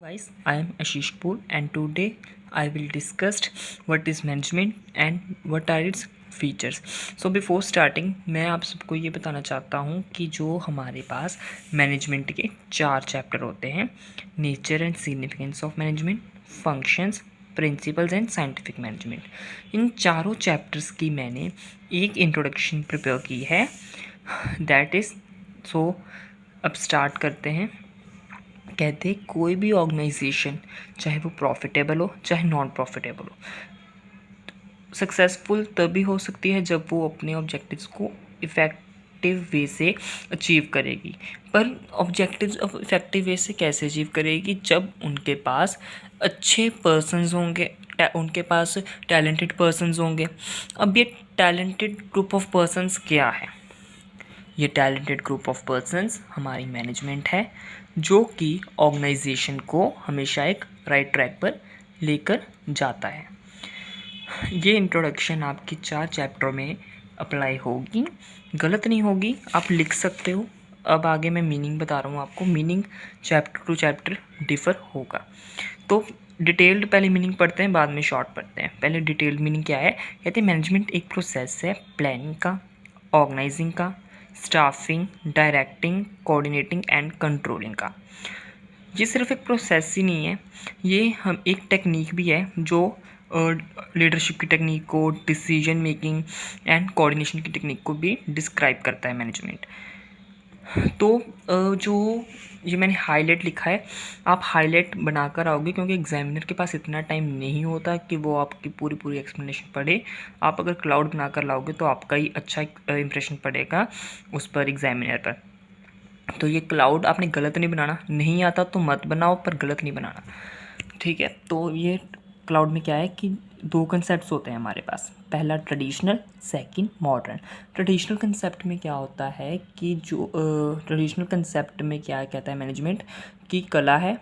Guys, I am Ashish Kapoor and today I will discuss what is management and what are its features. So before starting मैं आप सबको ये बताना चाहता हूँ कि जो हमारे पास मैनेजमेंट के 4 चैप्टर होते हैं, nature and significance of management, functions, principles and scientific management, इन चारों चैप्टर्स की मैंने एक इंट्रोडक्शन प्रिपेयर की है, दैट इज़ सो अब स्टार्ट करते हैं। कहते हैं कोई भी ऑर्गेनाइजेशन चाहे वो प्रॉफिटेबल हो चाहे नॉन प्रॉफिटेबल हो, सक्सेसफुल तभी हो सकती है जब वो अपने ऑब्जेक्टिव्स को इफ़ेक्टिव वे से अचीव करेगी। पर ऑब्जेक्टिव्स इफ़ेक्टिव वे से कैसे अचीव करेगी? जब उनके पास अच्छे पर्सन्स होंगे, उनके पास टैलेंटेड पर्सन्स होंगे। अब ये टैलेंटेड ग्रुप ऑफ पर्सन्स क्या है? ये टैलेंटेड ग्रुप ऑफ पर्सन्स हमारी मैनेजमेंट है, जो कि ऑर्गेनाइजेशन को हमेशा एक राइट ट्रैक पर लेकर जाता है। ये इंट्रोडक्शन आपकी 4 चैप्टर में अप्लाई होगी, गलत नहीं होगी, आप लिख सकते हो। अब आगे मैं मीनिंग बता रहा हूँ आपको, meaning chapter two chapter differ होगा। तो डिटेल्ड पहले मीनिंग पढ़ते हैं, बाद में शॉर्ट पढ़ते हैं। पहले डिटेल्ड मीनिंग क्या है? कहते हैं मैनेजमेंट एक प्रोसेस है प्लानिंग का, ऑर्गेनाइजिंग का, staffing, directing, coordinating and controlling का। ये सिर्फ एक प्रोसेस ही नहीं है, ये हम एक टेक्निक भी है जो लीडरशिप की टेक्निक को, डिसीजन मेकिंग एंड कोऑर्डिनेशन की टेक्निक को भी डिस्क्राइब करता है मैनेजमेंट। तो जो ये मैंने हाईलाइट लिखा है, आप हाईलाइट बनाकर आओगे, क्योंकि एग्जामिनर के पास इतना टाइम नहीं होता कि वो आपकी पूरी एक्सप्लेनेशन पढ़े। आप अगर क्लाउड बनाकर लाओगे तो आपका ही अच्छा इंप्रेशन पड़ेगा उस पर, एग्जामिनर पर। तो ये क्लाउड आपने गलत नहीं बनाना, नहीं आता तो मत बनाओ, पर गलत नहीं बनाना, ठीक है। तो ये क्लाउड में क्या है कि 2 कंसेप्ट होते हैं हमारे पास, पहला traditional, second modern. Traditional concept में क्या होता है कि जो ट्रेडिशनल कंसेप्ट में क्या कहता है मैनेजमेंट की कला है,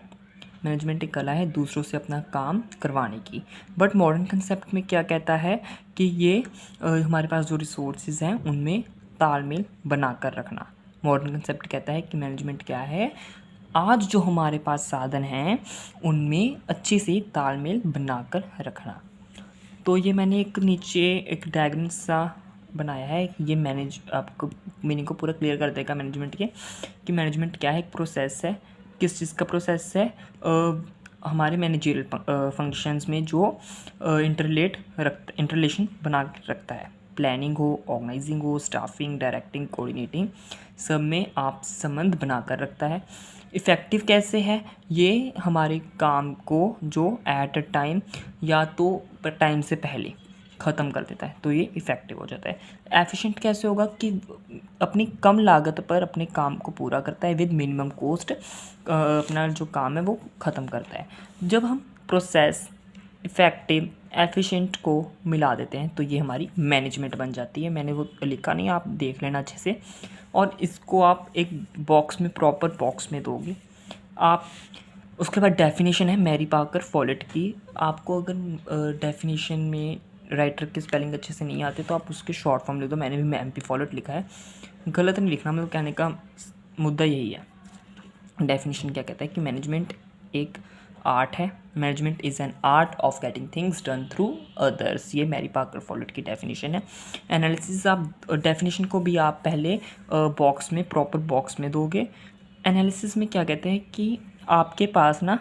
मैनेजमेंट एक कला है दूसरों से अपना काम करवाने की। बट मॉडर्न कंसेप्ट में क्या कहता है कि ये हमारे पास जो रिसोर्सेज हैं उनमें तालमेल बनाकर रखना। मॉडर्न कंसेप्ट कहता है कि मैनेजमेंट क्या है, आज जो हमारे पास साधन हैं उनमें अच्छे से तालमेल बनाकर रखना। तो ये मैंने एक नीचे एक डायग्राम सा बनाया है, ये मैनेज आपको मीनिंग को पूरा क्लियर कर देगा मैनेजमेंट के, कि मैनेजमेंट क्या है, एक प्रोसेस है। किस चीज़ का प्रोसेस है? हमारे मैनेजरियल फंक्शंस में जो इंटरलेशन बना के रखता है। प्लानिंग हो, ऑर्गेनाइजिंग हो, स्टाफिंग, डायरेक्टिंग, कोऑर्डिनेटिंग, सब में आप संबंध बनाकर रखता है। इफ़ेक्टिव कैसे है? ये हमारे काम को जो एट अ टाइम या तो टाइम से पहले ख़त्म कर देता है, तो ये इफ़ेक्टिव हो जाता है। एफिशिएंट कैसे होगा कि अपनी कम लागत पर अपने काम को पूरा करता है, विद मिनिमम कॉस्ट अपना जो काम है वो ख़त्म करता है। जब हम प्रोसेस, इफ़ेक्टिव, एफिशिएंट को मिला देते हैं तो ये हमारी मैनेजमेंट बन जाती है। मैंने वो लिखा नहीं, आप देख लेना अच्छे से, और इसको आप एक बॉक्स में, प्रॉपर बॉक्स में दोगे आप। उसके बाद डेफिनेशन है मैरी पाकर फॉलेट की। आपको अगर डेफिनेशन में राइटर के स्पेलिंग अच्छे से नहीं आते तो आप उसके शॉर्ट फॉर्म लिख दो। मैंने भी एम पी फॉलेट लिखा है, गलत नहीं लिखना, मतलब कहने का मुद्दा यही है। डेफिनेशन क्या कहता है कि मैनेजमेंट एक आर्ट है, management is an art of getting things done through others. ये मैरी पाकर फॉलेट की डेफिनेशन है। एनालिसिस, आप डेफिनेशन को भी आप पहले बॉक्स में, प्रॉपर बॉक्स में दोगे। एनालिसिस में क्या कहते हैं कि आपके पास ना,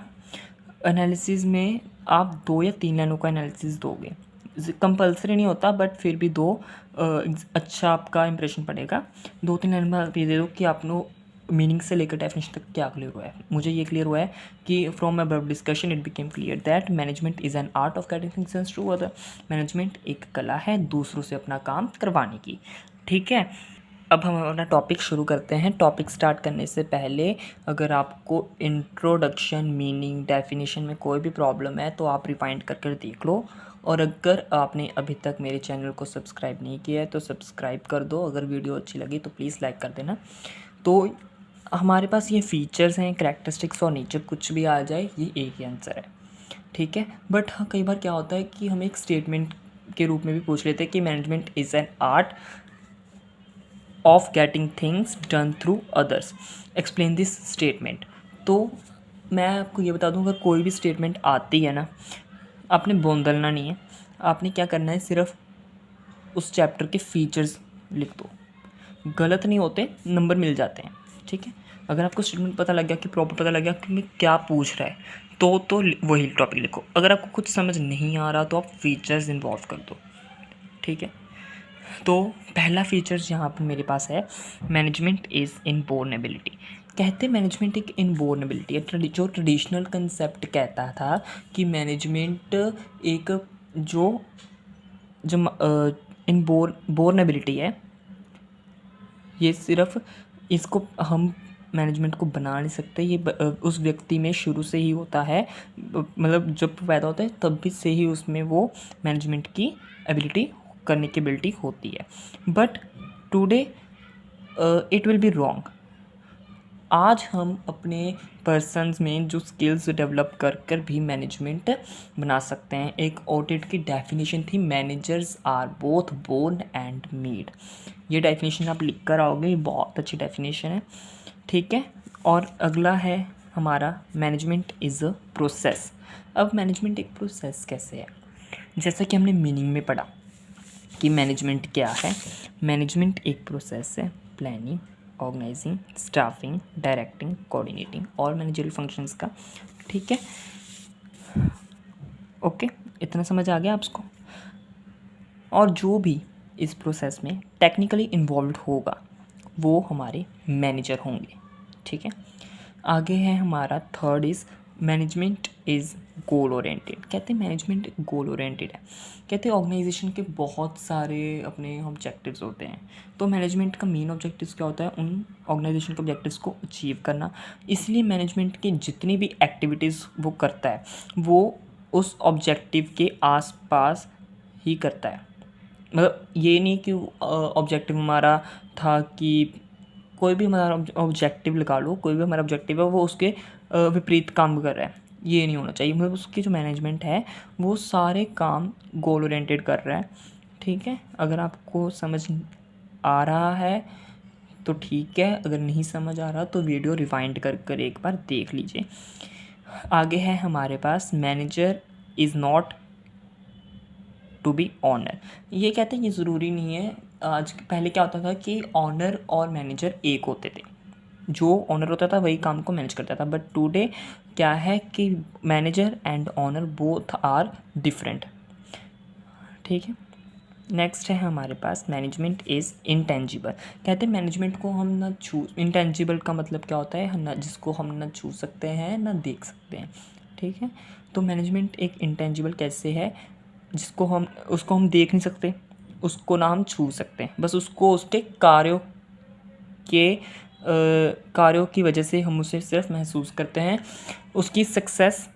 एनालिसिस में आप 2 या 3 लाइनों का एनालिसिस दोगे, कंपलसरी नहीं होता, बट फिर भी 2 अच्छा आपका इंप्रेशन पड़ेगा। 2-3 लाइन में आप ये दे दो कि आपने मीनिंग से लेकर डेफिनेशन तक क्या क्लियर हुआ है। मुझे ये क्लियर हुआ है कि from above discussion it became clear that management is an art of getting things to other. Management एक कला है दूसरों से अपना काम करवाने की, ठीक है। अब हम अपना टॉपिक शुरू करते हैं। टॉपिक स्टार्ट करने से पहले अगर आपको इंट्रोडक्शन, मीनिंग, डेफिनेशन में कोई भी प्रॉब्लम है तो आप रिवाइंड कर देख लो, और अगर आपने अभी तक मेरे चैनल को सब्सक्राइब नहीं किया है तो सब्सक्राइब कर दो। अगर वीडियो अच्छी लगी तो प्लीज़ लाइक कर देना। तो हमारे पास ये फीचर्स हैं, करैक्टरिस्टिक्स और नेचर, कुछ भी आ जाए ये एक ही आंसर है, ठीक है। बट हाँ, कई बार क्या होता है कि हम एक स्टेटमेंट के रूप में भी पूछ लेते हैं कि management is an art of getting things done through others, explain this statement. तो मैं आपको ये बता दूं, अगर कोई भी स्टेटमेंट आती है ना, आपने बोंदलना नहीं है, आपने क्या करना है, सिर्फ उस चैप्टर के फीचर्स लिख दो, गलत नहीं होते, नंबर मिल जाते हैं, ठीक है। अगर आपको स्टेटमेंट पता लग गया कि प्रॉपर पता लग गया कि मैं क्या पूछ रहा है, तो वही टॉपिक लिखो। अगर आपको कुछ समझ नहीं आ रहा तो आप फीचर्स इन्वॉल्व कर दो, ठीक है। तो पहला फीचर्स यहाँ पर मेरे पास है, मैनेजमेंट इज़ इनबोर्न एबिलिटी। कहते मैनेजमेंट एक इनबोर्न एबिलिटी है। जो ट्रेडिशनल कंसेप्ट कहता था कि मैनेजमेंट एक जो जो इनबोर्न एबिलिटी है, ये सिर्फ इसको हम मैनेजमेंट को बना नहीं सकते, ये उस व्यक्ति में शुरू से ही होता है, मतलब जब पैदा होता है तब भी से ही उसमें वो मैनेजमेंट की एबिलिटी करने की एबिलिटी होती है। But today it will be wrong. आज हम अपने पर्सन्स में जो स्किल्स डेवलप कर कर भी मैनेजमेंट बना सकते हैं। एक ऑडिट की डेफिनेशन थी, managers are both born and made. ये डेफिनेशन आप लिख कर आओगे, ये बहुत अच्छी डेफिनेशन है, ठीक है। और अगला है हमारा, मैनेजमेंट इज़ अ प्रोसेस। अब मैनेजमेंट एक प्रोसेस कैसे है, जैसा कि हमने मीनिंग में पढ़ा कि मैनेजमेंट क्या है। मैनेजमेंट एक प्रोसेस है, planning, organising, staffing, directing, coordinating और मैनेजरियल फंक्शंस का, ठीक है। ओके, इतना समझ आ गया आपको। और जो भी इस प्रोसेस में टेक्निकली इन्वॉल्व होगा वो हमारे मैनेजर होंगे, ठीक है। आगे है हमारा third is, management is goal oriented. कहते हैं मैनेजमेंट गोल ओरिएंटेड है। कहते हैं ऑर्गेनाइजेशन के बहुत सारे अपने ऑब्जेक्टिव्स होते हैं, तो मैनेजमेंट का मेन ऑब्जेक्टिव्स क्या होता है, उन ऑर्गेनाइजेशन के ऑब्जेक्टिव्स को अचीव करना। इसलिए मैनेजमेंट की जितनी भी एक्टिविटीज़ वो करता है वो उस ऑब्जेक्टिव के आसपास ही करता है। मतलब ये नहीं कि ऑब्जेक्टिव हमारा था कि कोई भी हमारा ऑब्जेक्टिव लगा लो, कोई भी हमारा ऑब्जेक्टिव है वो उसके विपरीत काम कर रहा है, ये नहीं होना चाहिए। मतलब उसकी जो मैनेजमेंट है वो सारे काम गोल ओरिएंटेड कर रहा है, ठीक है। अगर आपको समझ आ रहा है तो ठीक है, अगर नहीं समझ आ रहा तो वीडियो रिवाइंड कर कर एक बार देख लीजिए। आगे है हमारे पास, manager is not to be owner. ये कहते हैं ये ज़रूरी नहीं है। आज पहले क्या होता था कि ऑनर और मैनेजर एक होते थे, जो ऑनर होता था वही काम को मैनेज करता था। बट टुडे क्या है कि manager and owner both are different, ठीक है। नेक्स्ट है हमारे पास, मैनेजमेंट इज़ इंटेंजिबल। कहते हैं मैनेजमेंट को हम ना छू, इंटेंजिबल का मतलब क्या होता है, ना जिसको हम ना छू सकते हैं ना देख सकते हैं, ठीक है। तो मैनेजमेंट एक इंटेंजिबल कैसे है, जिसको हम, उसको हम देख नहीं सकते, उसको ना हम छू सकते हैं, बस उसको उसके कार्यों की वजह से हम उसे सिर्फ महसूस करते हैं। उसकी सक्सेस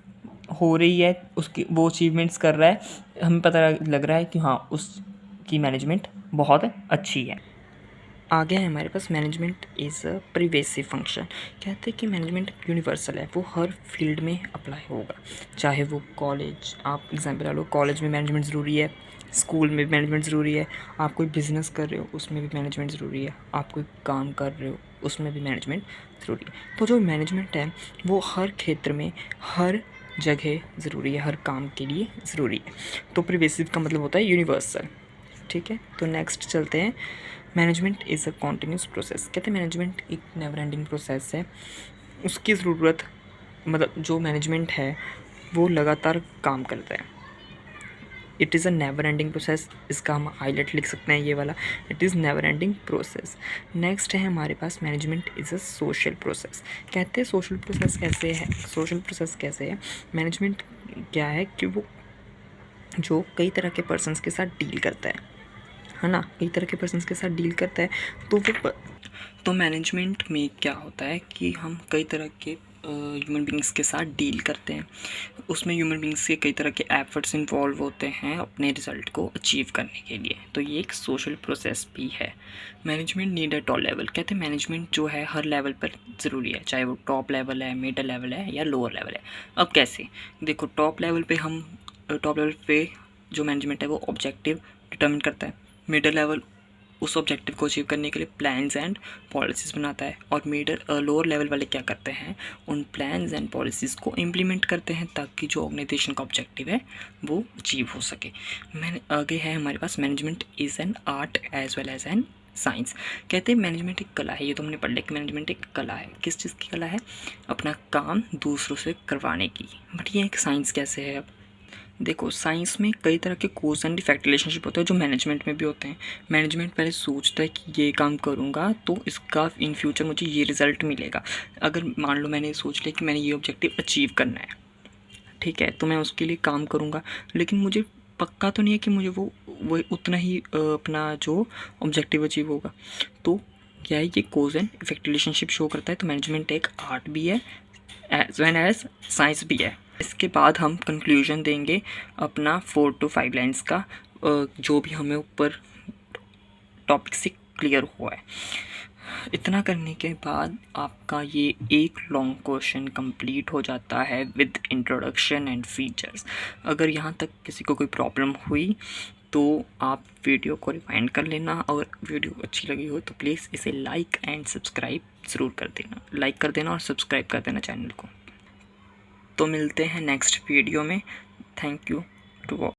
हो रही है, उसकी वो अचीवमेंट्स कर रहा है, हमें पता लग रहा है कि हाँ उसकी मैनेजमेंट बहुत अच्छी है। आगे है हमारे पास, मैनेजमेंट इज़ अ प्रिवेसिव फंक्शन। कहते हैं कि मैनेजमेंट यूनिवर्सल है, वो हर फील्ड में अप्लाई होगा, चाहे वो कॉलेज, आप एग्जाम्पल लो, कॉलेज में मैनेजमेंट ज़रूरी है, स्कूल में भी मैनेजमेंट ज़रूरी है, आप कोई बिज़नेस कर रहे हो उसमें भी मैनेजमेंट ज़रूरी है, आप कोई काम कर रहे हो उसमें भी मैनेजमेंट ज़रूरी है। तो जो मैनेजमेंट है वो हर क्षेत्र में, हर जगह ज़रूरी है, हर काम के लिए ज़रूरी है। तो प्रिवेसिव का मतलब होता है यूनिवर्सल, ठीक है। तो नेक्स्ट चलते हैं, management is a continuous process. कहते हैं मैनेजमेंट एक नेवर एंडिंग प्रोसेस है, उसकी ज़रूरत, मतलब जो मैनेजमेंट है वो लगातार काम करता है। It is a never ending process, इसका हम हाईलाइट लिख सकते हैं ये वाला, it is never ending process. Next है हमारे पास, management is a social process. कहते हैं सोशल प्रोसेस कैसे है, सोशल प्रोसेस कैसे है, मैनेजमेंट क्या है कि वो जो कई तरह के पर्सन्स के साथ डील करता है ना, कई तरह के पर्सन्स के साथ डील करता है। तो मैनेजमेंट में क्या होता है कि हम कई तरह के ह्यूमन बींग्स के साथ डील करते हैं, उसमें ह्यूमन बींग्स के कई तरह के एफर्ट्स इन्वॉल्व होते हैं अपने रिज़ल्ट को अचीव करने के लिए, तो ये एक सोशल प्रोसेस भी है। Management need at all level. कहते हैं मैनेजमेंट जो है हर लेवल पर ज़रूरी है, चाहे वो टॉप लेवल है, मिडल लेवल है या लोअर लेवल है। अब कैसे देखो, टॉप लेवल पे जो मैनेजमेंट है वो ऑब्जेक्टिव डिटर्मिन करता है, मिडल लेवल उस ऑब्जेक्टिव को अचीव करने के लिए प्लान्स एंड पॉलिसीज़ बनाता है, और लोअर लेवल वाले क्या करते हैं, उन प्लान्स एंड पॉलिसीज़ को इम्प्लीमेंट करते हैं ताकि जो ऑर्गेनाइजेशन का ऑब्जेक्टिव है वो अचीव हो सके। मैंने आगे है हमारे पास management is an art as well as an science. कहते हैं मैनेजमेंट एक कला है, ये तो हमने पढ़ लिया कि मैनेजमेंट एक कला है। किस चीज़ की कला है? अपना काम दूसरों से करवाने की। बट ये एक साइंस कैसे है? अब देखो, साइंस में कई तरह के कोज एंड इफेक्ट रिलेशनशिप होते हैं जो मैनेजमेंट में भी होते हैं। मैनेजमेंट पहले सोचता है कि ये काम करूँगा तो इसका इन फ्यूचर मुझे ये रिज़ल्ट मिलेगा। अगर मान लो मैंने सोच लिया कि मैंने ये ऑब्जेक्टिव अचीव करना है, ठीक है, तो मैं उसके लिए काम करूँगा, लेकिन मुझे पक्का तो नहीं है कि मुझे वो उतना ही अपना जो ऑब्जेक्टिव अचीव होगा। तो क्या है, ये कोज एंड इफेक्ट रिलेशनशिप शो करता है। तो मैनेजमेंट एक आर्ट भी है एज वेल एज साइंस भी है। इसके बाद हम कंक्लूजन देंगे अपना 4 to 5 लाइन्स का, जो भी हमें ऊपर टॉपिक से क्लियर हुआ है। इतना करने के बाद आपका ये एक लॉन्ग क्वेश्चन कंप्लीट हो जाता है विद इंट्रोडक्शन एंड फीचर्स। अगर यहाँ तक किसी को कोई प्रॉब्लम हुई तो आप वीडियो को रिवाइंड कर लेना, और वीडियो अच्छी लगी हो तो प्लीज़ इसे लाइक एंड सब्सक्राइब ज़रूर कर देना। लाइक कर देना और सब्सक्राइब कर देना चैनल को। तो मिलते हैं नेक्स्ट वीडियो में। Thank you to all.